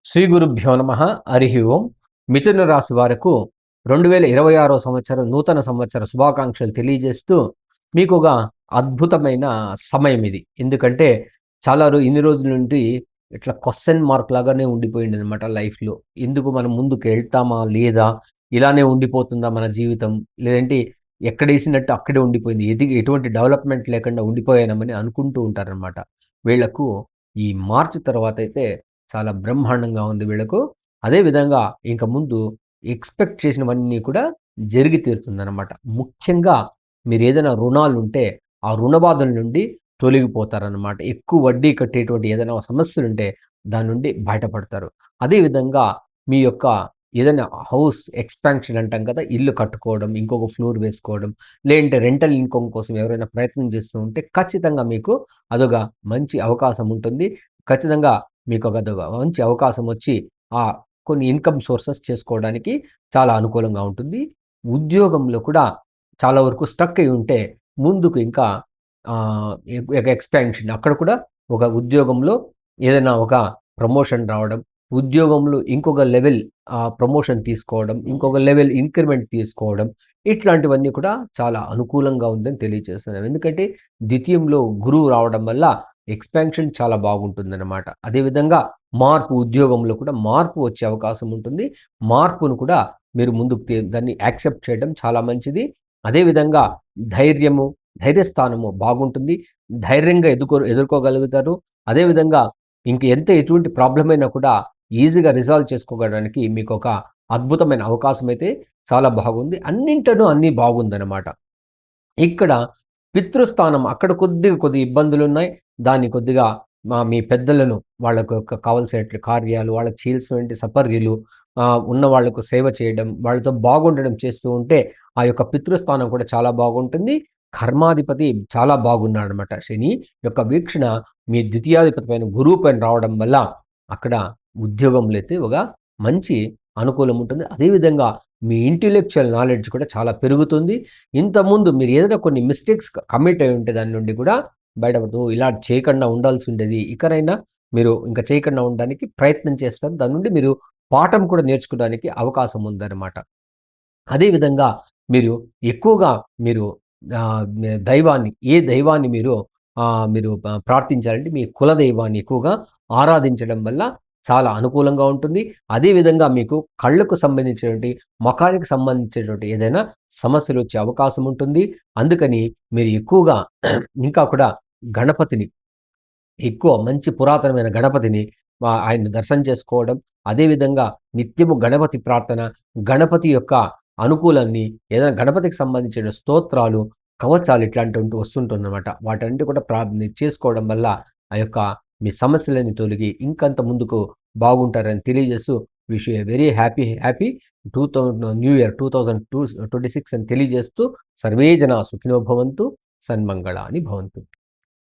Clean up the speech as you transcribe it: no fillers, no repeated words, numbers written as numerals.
శ్రీ గురుభ్యో నమ. హరి ఓం. మిథున రాశి వారకు 2026 సంవత్సరం నూతన సంవత్సర శుభాకాంక్షలు తెలియజేస్తూ మీకు ఒక అద్భుతమైన సమయం ఇది. ఎందుకంటే ఇన్ని రోజుల నుండి ఇట్లా క్వెషన్ మార్క్ లాగానే ఉండిపోయిందనమాట లైఫ్‌లో. ఎందుకు మనం ముందుకెళ్తామా? లేదా? ఇలానే ఉండిపోతుందా మన జీవితం? లేదంటే ఎక్కడేసినట్టు అక్కడే ఉండిపోయింది. ఎటువంటి డెవలప్‌మెంట్ లేకుండా ఉండిపోయామని అనుకుంటూ ఉంటారనమాట. వీళ్ళకు ఈ మార్చి తర్వాతైతే చాలా బ్రహ్మాండంగా ఉంది వీళ్ళకు. అదే విధంగా ఇంక ముందు ఎక్స్‌పెక్ట్ చేసినవన్నీ కూడా జరిగి తీరుతుందనమాట. ముఖ్యంగా మీరేదైనా రుణాలుంటే, ఆ రుణ బాధల నుండి తొలగిపోతారనమాట. ఎక్కువ వడ్డీ కట్టేటువంటి ఏదైనా సమస్యలుంటే దాని నుండి బయటపడతారు. అదే విధంగా మీ యొక్క ఏదైనా హౌస్ ఎక్స్‌పాన్షన్ అంటాం కదా! ఇల్లు కట్టుకోవడం, ఇంకొక ఫ్లోర్ వేసుకోవడం, లేదంటే రెంటల్ ఇన్‌కమ్ కోసం ఎవరైనా ప్రయత్నం చేస్తూ ఉంటే ఖచ్చితంగా మీకు అదొక మంచి అవకాశం ఉంటుంది. ఖచ్చితంగా మీకొక మంచి అవకాశమొచ్చి కొన్ని ఇన్‌కమ్ సోర్సెస్ చేసుకోవడానికి చాలా అనుకూలంగా ఉంటుంది. ఉద్యోగంలో కూడా చాలా వరకు స్టక్ అయ్యి ఉంటే ముందుకు ఇంకా ఆహ్, ఎక్స్‌పాన్షన్ అక్కడ కూడా ఒక ఉద్యోగంలో ఏదైనా ఒక ప్రమోషన్ రావడం, ఉద్యోగంలో ఇంకొక లెవెల్ ప్రమోషన్ తీసుకోవడం, ఇంకొక లెవెల్ ఇంక్రిమెంట్ తీసుకోవడం, ఇట్లాంటివన్నీ కూడా చాలా అనుకూలంగా ఉందని తెలియజేస్తున్నాను. ఎందుకంటే ద్వితీయంలో గురువు రావడం వల్ల ఎక్స్‌పాన్షన్ చాలా బాగుంటుందనమాట. అదేవిధంగా ఉద్యోగంలో కూడా మార్పు వచ్చే అవకాశం ఉంటుంది. మార్పును కూడా మీరు ముందుకు దాన్ని యాక్సెప్ట్ చేయడం చాలా మంచిది. అదేవిధంగా ధైర్యము, ధైర్యస్థానము బాగుంటుంది. ధైర్యంగా ఎదుర్కోగలుగుతారు. అదేవిధంగా ఎటువంటి ప్రాబ్లమ్ అయినా కూడా ఈజీగా రిజాల్వ్ చేసుకోవడానికి మీకొక అద్భుతమైన అవకాశమైతే చాలా బాగుంది. అన్నింటను అన్నీ బాగుందనమాట. ఇక్కడ పితృస్థానం అక్కడ కొద్దిగా ఇబ్బందులున్నాయి. దాన్ని కొద్దిగా మీ పెద్దలను వాళ్ళకు కావాల్సినటువంటి కార్యాలు, వాళ్ళకి చేయాల్సినటువంటి సపర్యలు, ఉన్న వాళ్ళకు సేవ చేయడం, వాళ్ళతో బాగుండడం చేస్తూ ఉంటే, ఆ యొక్క పితృస్థానం కూడా చాలా బాగుంటుంది. కర్మాధిపతి చాలా బాగున్నాడనమాట. శని యొక్క వీక్షణ మీ ద్వితీయాధిపతి పైన గురువు పైన రావడం వల్ల, అక్కడ ఉద్యోగంలో అయితే ఒక మంచి అనుకూలం ఉంటుంది. అదే విధంగా మీ ఇంటెలెక్చువల్ నాలెడ్జ్ కూడా చాలా పెరుగుతుంది. ఇంతకుముందు మీరు ఏదైనా కొన్ని మిస్టేక్స్ కమిట్ అయ్యి ఉంటే దాని నుండి కూడా బయటపడుతూ ఇలా చేయకుండా ఉండాల్సుండేది. ఇకనైనా మీరు ఇంక చేయకుండా ఉండడానికి ప్రయత్నం చేస్తారు. దాని నుండి మీరు పాఠం కూడా నేర్చుకోవడానికి అవకాశం ఉందన్నమాట. అదే విధంగా మీరు ఎక్కువగా మీరు దైవాన్ని మీరు ప్రార్థించాలంటే మీ కుల దైవాన్ని ఎక్కువగా ఆరాధించడం వల్ల చాలా అనుకూలంగా ఉంటుంది. అదే విధంగా మీకు కళ్ళకు సంబంధించినటువంటి, మొఖానికి సంబంధించినటువంటి ఏదైనా సమస్యలొచ్చే అవకాశం ఉంటుంది. అందుకని మీరు ఎక్కువగా ఇంకా కూడా గణపతిని ఎక్కువ మంచి పురాతనమైన గణపతిని ఆయన్ని దర్శనం చేసుకోవడం, అదే విధంగా నిత్యము గణపతి ప్రార్థన, గణపతి యొక్క అనుకూలాన్ని ఏదైనా గణపతికి సంబంధించిన స్తోత్రాలు, కవచాలు ఇట్లాంటివంటివి వస్తుంటుందనమాట. వాటన్నిటి కూడా చేసుకోవడం వల్ల ఆ యొక్క మీ సమస్యలన్నీ తొలగి ఇంకంత ముందుకు బాగుంటారని తెలియజేస్తూ wish you a very happy 2000 new year 2026 అని తెలియజేస్తూ సర్వే జనా సుఖినో భవంతు, సన్మంగళాని భవంతు.